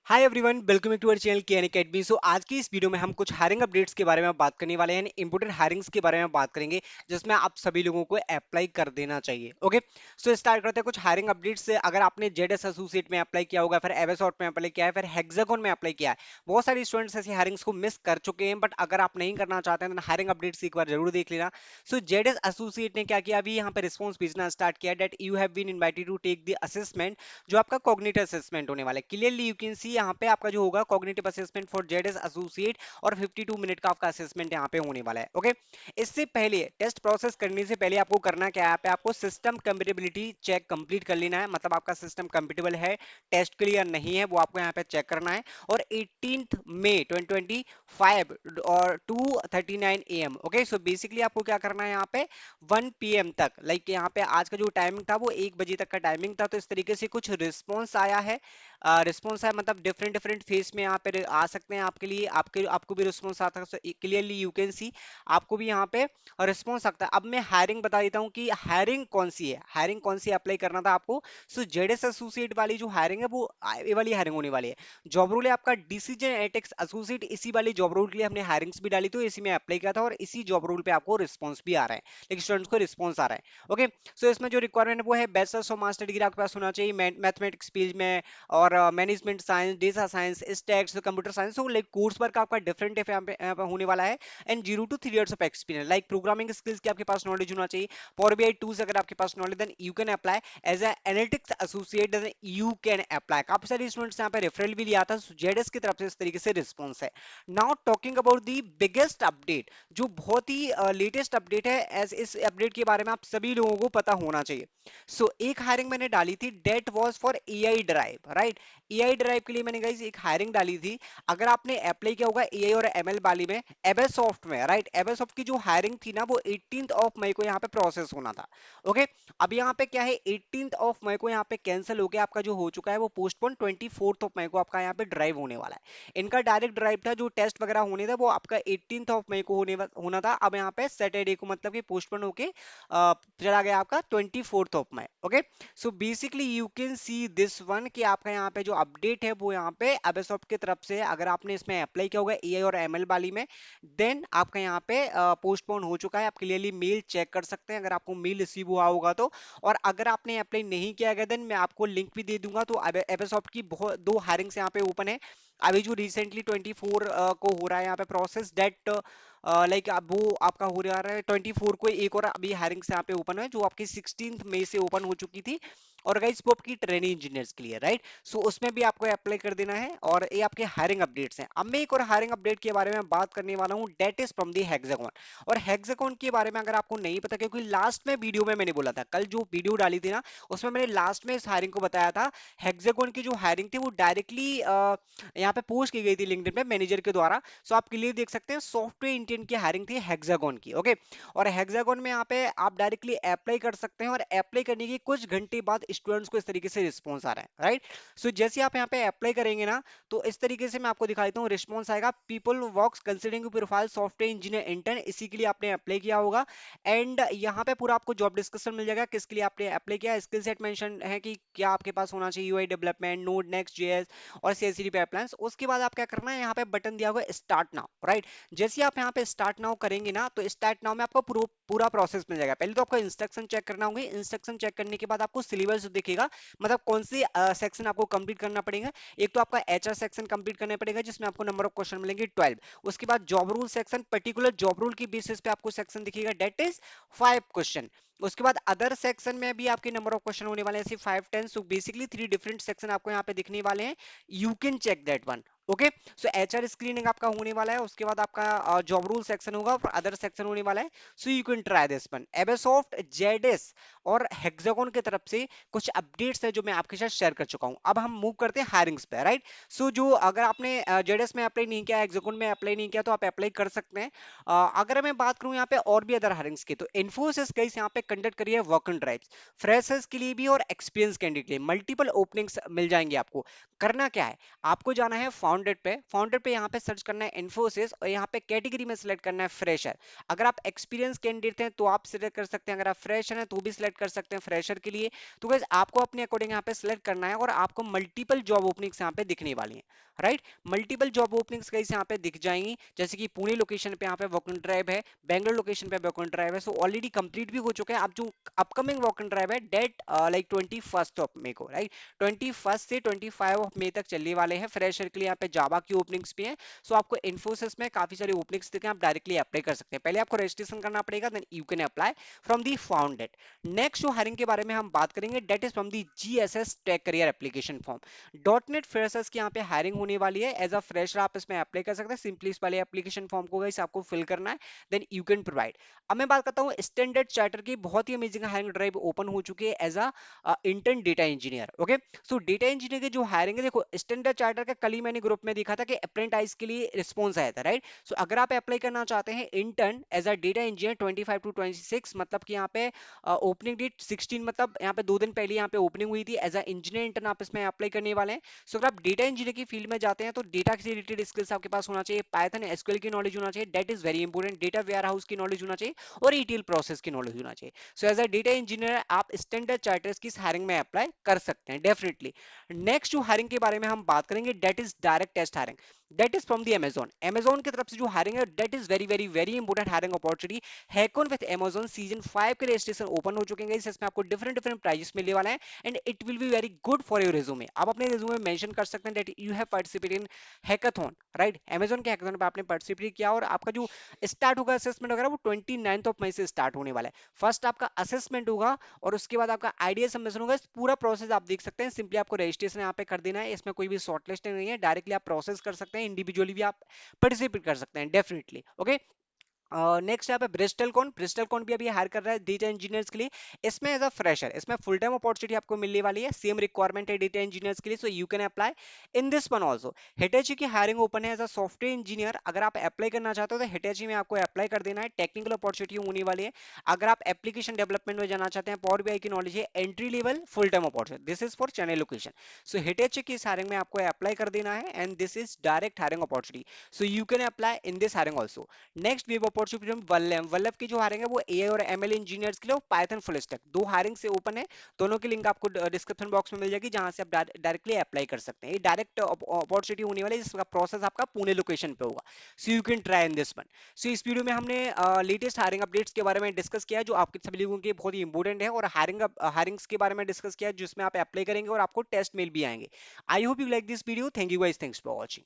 Hi everyone, welcome to our channel K N Academy. So आज की इस video में हम कुछ हायरिंग अपडेट्स के बारे में बात करने वाले हैं, इंपोर्टेंट हायरिंग्स के बारे में बात करेंगे जिसमें आप सभी लोगों को अप्लाई कर देना चाहिए। ओके, सो स्टार्ट करते हैं कुछ हायरिंग अपडेट्स से। अगर आपने जेडएस एसोसिएट में अप्लाई किया होगा, फिर एवेसॉफ्ट में अप्लाई किया है, फिर हेक्सागोन में अप्लाई किया है, बहुत सारे स्टूडेंट्स ऐसी हायरिंग्स को मिस कर चुके हैं। बट अगर आप नहीं करना चाहते हैं तो हायरिंग अपडेट्स एक बार जरूर देख लेना। सो जेडएस एसोसिएट ने क्या किया, अभी यहाँ पे रिस्पॉन्स भेजना स्टार्ट किया that you have been invited to take the assessment, जो आपका कॉग्निटिव असेसमेंट होने वाला है। क्लियरली यू कैन सी यहाँ पे आपका जो होगा cognitive assessment for ZS associate, और 52 मिनट का आपका असेसमेंट यहाँ पे होने वाला है। ओके, इससे पहले टेस्ट प्रोसेस करने से पहले आपको करना क्या है, यहाँ पे आपको सिस्टम कंपेटेबिलिटी चेक कंप्लीट कर लेना है। मतलब आपका सिस्टम कंपेटेबल है, टेस्ट क्लियर नहीं है, वो आपको यहाँ पे चेक करना है। और 18 मई 2025 और 2:39 AM। ओके, सो बेसिकली आपको क्या करना है, यहाँ पे 1 PM तक, लाइक यहाँ पे आज का जो टाइमिंग था वो 1 बजे तक का टाइमिंग था। तो इस तरीके से कुछ रिस्पॉन्स आया है। रिस्पॉन्स है मतलब डिफरेंट डिफरेंट फेस में यहाँ पे आ सकते हैं आपके लिए, आपको भी रिस्पॉन्स आता है। क्लियरली यू कैन सी आपको भी यहाँ पे रिस्पॉन्स सकता है। अब मैं हायरिंग बता देता हूँ कि हायरिंग कौन सी है, हायरिंग कौन सी अप्लाई करना था आपको। सो जेडएस एसोसिएट वाली जो हायरिंग है वो ये वाली हायरिंग होने वाली है। जॉब रोल है आपका डिसीजन एटेक्स एसोसिएट, इसी वाली जॉब रोल के लिए हमने हायरिंग्स भी डाली, तो इसी में अप्लाई किया था और इसी जॉब रोल पे आपको रिस्पॉन्स भी आ रहा है, लेकिन स्टूडेंट्स को रिस्पॉन्स आ रहा है। ओके, सो इसमें जो रिक्वायरमेंट है वो है बैचलर्स और मास्टर डिग्री आपके पास होना चाहिए मैथमेटिक्स फील्ड में, और management science, data science, stats, computer science. तो लाइक कोर्स वर्क आपका डिफरेंट है यहाँ पे होने वाला है। And 0 to 3 years of experience, like programming skills की आपके पास नॉलेज होना चाहिए। पावर बीआई टूल्स अगर आपके पास knowledge, then you can apply as analytics associate, then you can apply. काफी सारे स्टूडेंट्स यहाँ पे रेफरल भी लिया था, जेडएस की तरफ से इस तरीके से रिस्पॉन्स है। Now talking about the biggest update, जो बहुत ही लेटेस्ट अपडेट है, एज इस अपडेट के बारे में आप सभी लोगों को पता होना चाहिए। सो एक हायरिंग मैंने डाली थी, that was for AI drive, right. AI drive के लिए मैंने गाइस एक हायरिंग डाली थी। अगर आपने अप्लाई किया होगा एआई और एमएल वाली में, एबेसॉफ्ट में, राइट, एबेसॉफ्ट की जो हायरिंग थी ना वो 18 मई को यहाँ पे प्रोसेस होना था। ओके, अब यहाँ पे क्या है, 18 मई को यहाँ पे कैंसिल हो गया, आपका जो हो चुका है वो पोस्टपोन। 24 मई को आपका यहाँ पे ड्राइव होने वाला है। इनका डायरेक्ट ड्राइव था, जो टेस्ट वगैरह होने था वो आपका 18 मई को होना था। अब यहाँ पे सैटरडे को मतलब कि पोस्टपोन होके चला गया आपका 24 मई। Okay, so basically you can see this one कि आपका यहाँ पे जो अपडेट है वो यहाँ पे एबेसॉफ्ट की तरफ से, अगर आपने इसमें अप्लाई किया होगा एआई और एमएल वाली में, देन आपका यहाँ पे पोस्टपोन हो चुका है। आप क्लियरली मेल चेक कर सकते हैं अगर आपको मेल रिसीव हुआ होगा तो। और अगर आपने अप्लाई नहीं किया गया, देन मैं आपको लिंक भी दे दूंगा। तो एबेसॉफ्ट की बहुत दो हायरिंग्स यहाँ पे ओपन है। अभी जो रिसेंटली 24 को हो रहा है यहाँ पे प्रोसेस, डेट लाइक अब वो आपका हो रहा है 24 को। एक और अभी हायरिंग से यहाँ पे ओपन है जो आपकी 16 मई से ओपन हो चुकी थी, और गाइस वो आपकी ट्रेनिंग इंजीनियर्स के लिए, राइट। सो उसमें भी आपको अप्लाई कर देना है। और ये आपके हायरिंग अपडेट्स हैं। अब मैं एक और हायरिंग अपडेट के बारे में बात करने वाला हूँ, that is from the Hexagon. और हेक्सागोन के बारे में अगर आपको नहीं पता, क्योंकि लास्ट में वीडियो में मैंने बोला था, कल जो वीडियो डाली थी ना उसमें मैंने लास्ट में इस हायरिंग को बताया था। हेक्सागोन की जो हायरिंग थी वो डायरेक्टली यहाँ पे पोस्ट की गई थी लिंक्डइन पे मैनेजर के द्वारा। सो आप क्लियर देख सकते हैं, सॉफ्टवेयर इंजीनियर की हायरिंग थी हेक्सागोन की। ओके, और हेक्सागोन में यहाँ पे आप डायरेक्टली अप्लाई कर सकते हैं, और अप्लाई करने के कुछ घंटे बाद स्टूडेंट्स को इस तरीके से रिस्पॉन्स आ रहा है, राइट। सो जैसे आप यहाँ पे अप्लाई करेंगे ना, तो इस तरीके से मैं आपको दिखा देता हूँ, रिस्पॉन्स आएगा, people works considering profile software engineer intern, इसी के लिए आपने अप्लाई किया होगा। एंड यहाँ पे पूरा आपको जॉब डिस्क्रिप्शन मिल जाएगा, किसके लिए आपने अप्लाई किया, स्किल सेट मेंशन है कि क्या आपके पास होना चाहिए, UI development, node, next JS और सीएसडी पाइपलाइंस। उसके बाद आप क्या करना है, यहाँ पे बटन दिया हुआ है स्टार्ट नाउ, राइट। जैसे आप यहाँ पे स्टार्ट नाउ करेंगे ना, तो स्टार्ट नाउ में आपको पूरा प्रोसेस मिल जाएगा। पहले तो आपको इंस्ट्रक्शन चेक करना होंगे, इंस्ट्रक्शन चेक करने के बाद आपको सिलेबस दिखेगा, मतलब कौन सी सेक्शन आपको कंप्लीट करना पड़ेगा। एक तो आपका एचआर सेक्शन कंप्लीट करना पड़ेगा, जिसमें आपको नंबर ऑफ क्वेश्चन मिलेंगे 12। उसके बाद job rule section, particular job rule की बेसिस पे आपको सेक्शन दिखेगा, डेट इज 5 क्वेश्चन। उसके बाद अदर सेक्शन में भी आपके नंबर ऑफ क्वेश्चन होने वाले हैं, 5 10। सो बेसिकली 3 डिफरेंट सेक्शन आपको यहाँ पे दिखने वाले हैं, you can check that one. Okay, so HR screening आपका होने वाला है, उसके बाद आपका जॉब रूल सेक्शन होगा, और अदर सेक्शन होने वाला है। So you can try this one. एबेसॉफ्ट, जेडएस और हेक्सागोन की तरफ से कुछ अपडेट्स है जो मैं आपके साथ शेयर कर चुका हूं। अब हम मूव करते हैं हायरिंग्स पे, राइट। सो जो अगर आपने जेडएस में अप्लाई नहीं किया, हेक्सागोन में अप्लाई नहीं किया, तो आप अप्लाई कर सकते हैं। अगर मैं बात करूं यहाँ पे और भी अदर हायरिंग्स की, तो इन्फोसिस गाइस यहाँ पे कंडक्ट करी है वर्क एंड ड्राइव्स, फ्रेशर्स के लिए भी और एक्सपीरियंस कैंडिडेट के लिए। मल्टीपल ओपनिंग्स मिल जाएंगे आपको। करना क्या है, आपको जाना है फाउंडेड पे यहाँ पे सर्च करना है इन्फोसिस और यहाँ पे कैटेगरी में सिलेक्ट करना है फ्रेशर। अगर आप एक्सपीरियंस कैंडिडेट हैं तो आप सिलेक्ट कर सकते हैं, अगर आप फ्रेशर हैं तो भी सिलेक्ट कर सकते हैं फ्रेशर के लिए। तो गाइस आपको अपने अकॉर्डिंग यहाँ पे सिलेक्ट करना है और आपको मल्टीपल जॉब ओपनिंग्स यहाँ पे दिखने वाली हैं, right. Multiple job openings guys यहाँ पे दिख जाएंगी, जैसे कि पुणे लोकेशन पे यहाँ पे वॉक इन ड्राइव है, बैंगलोर लोकेशन पे वॉक इन ड्राइव है, सो ऑलरेडी कंप्लीट भी हो चुके हैं। अब जो अपकमिंग वॉक इन ड्राइव है डेट लाइक 21 ऑफ मे को, राइट, 21 से 25 ऑफ मे तक चलने वाले हैं। फ्रेशर के लिए यहाँ पे जावा की ओपनिंग्स भी हैं। सो आपको इन्फोसिस में काफी सारी ओपनिंग्स दिखे, आप डायरेक्टली अप्लाई कर सकते हैं। पहले आपको रजिस्ट्रेशन करना पड़ेगा, then you can apply from the Foundit. Next जो हायरिंग के बारे में हम बात करेंगे that is from the GSS Tech career application form. Dot net freshers की यहाँ पे हायरिंग होने वाली है। एज अ फ्रेशर आप इसमें अप्लाई कर सकते हैं। सिंपली इस वाले एप्लीकेशन फॉर्म को गाइस आपको फिल करना है, देन यू कैन प्रोवाइड। अब मैं बात करता हूँ स्टैंडर्ड चार्टर की। बहुत ही अमेजिंग हायरिंग ड्राइव ओपन हो चुकी है as a intern data engineer. Okay, so data engineer की जो हायरिंग है, देखो स्टैंडर्ड चार्टर का कल ही मैंने ग्रुप में देखा था कि अप्रेंटाइज के लिए रिस्पॉन्स आया था, राइट। सो अगर आप अप्लाई करना चाहते हैं intern as a data engineer 25 to 26, मतलब कि यहाँ पे ओपनिंग डेट 16, मतलब यहाँ पे 2 दिन पहले यहाँ पे ओपनिंग हुई थी। एज अ इंजीनियर इंटर्न आप इसमें अप्लाई करने वाले हैं। सो अगर आप डेटा इंजीनियर की फील्ड में जाते हैं तो डेटा से रिलेटेड स्किल्स आपके पास होना चाहिए, पाइथन एसक्यूएल की नॉलेज होना चाहिए, that is very important, data warehouse की नॉलेज होना चाहिए और ईटीएल प्रोसेस की नॉलेज होना चाहिए। So as a data engineer आप स्टैंडर्ड चार्टर्स की हायरिंग में अप्लाई कर सकते हैं डेफिनेटली। नेक्स्ट जो हायरिंग के बारे में हम बात करेंगे that is direct test hiring. That is from the Amazon. Amazon की तरफ से जो हायरिंग है that is very very very important hiring opportunity. Hackon with Amazon season 5 के रजिस्ट्रेशन ओपन हो चुके हैं। इसमें आपको डिफरेंट डिफरेंट प्राइजेस मिलने वाला है and it will be very good for your resume. आप अपने रिज्यूमे में मेंशन कर सकते हैं that you have participated in hackathon, right. Amazon के हैकाथॉन पे आपने पार्टिसिपेट किया और आपका जो स्टार्ट होगा असेसमेंट वगैरह वो 29 ऑफ मई से स्टार्ट होने वाला है। फर्स्ट आपका असेसमेंट होगा और उसके बाद आपका आइडिया सबमिशन होगा। इस पूरा प्रोसेस आप देख सकते हैं। सिंपली आपको रजिस्ट्रेशन यहाँ पे कर देना है, इसमें कोई भी शॉर्ट लिस्ट नहीं है, डायरेक्टली आप प्रोसेस कर सकते हैं, इंडिविजुअली भी आप पार्टिसिपेट कर सकते हैं डेफिनेटली। ओके, नेक्स्ट यहाँ पे ब्रिस्टल कॉन भी अभी हायर कर रहा है डेटा इंजीनियर्स के लिए। इसमें एज अ फ्रेशर इसमें फुल टाइम अपॉर्चुनिटी आपको मिलने वाली है। सेम रिक्वायरमेंट है डेटा इंजीनियर्स के लिए, so you can apply in this one also. Hitachi की हायरिंग ओपन है एज अ सॉफ्टवेयर इंजीनियर। अगर आप अप्लाई करना चाहते हो तो हिटेची में आपको अप्लाई कर देना है, टेक्निकल अपॉर्चुनिटी होने वाली है। अगर आप एप्लीकेशन डेवलपमेंट में जाना चाहते हैं, पावर बीआई की नॉलेज है, entry level full time opportunity, this is for Chennai location. So Hitachi की हायरिंग में आपको अप्लाई कर देना है and this is direct hiring opportunity, so you can apply in this hiring also. Next web opportunity Vallabh की जो hiring है वो एआई और एमएल इंजीनियर्स के लिए, पाइथन फुल स्टैक, दो हायरिंग से ओपन है। दोनों की लिंक आपको डिस्क्रिप्शन बॉक्स में मिल जाएगी, जहां से आप डायरेक्टली अप्लाई कर सकते हैं। ये डायरेक्ट अपॉर्चुनिटी होने वाली है जिसका प्रोसेस आपका पुणे लोकेशन पे होगा। So you can try in this one. So इस वीडियो में हमने लेटेस्ट हायरिंग अपडेट्स के बारे में डिस्कस किया जो आपके सभी लोगों के बहुत ही इंपॉर्टेंट है, और हायरिंग्स के बारे में डिस्कस किया जिसमें आप अप्लाई करेंगे और आपको टेस्ट मेल भी आएंगे। I hope you like this video. Thank you guys, thanks for watching.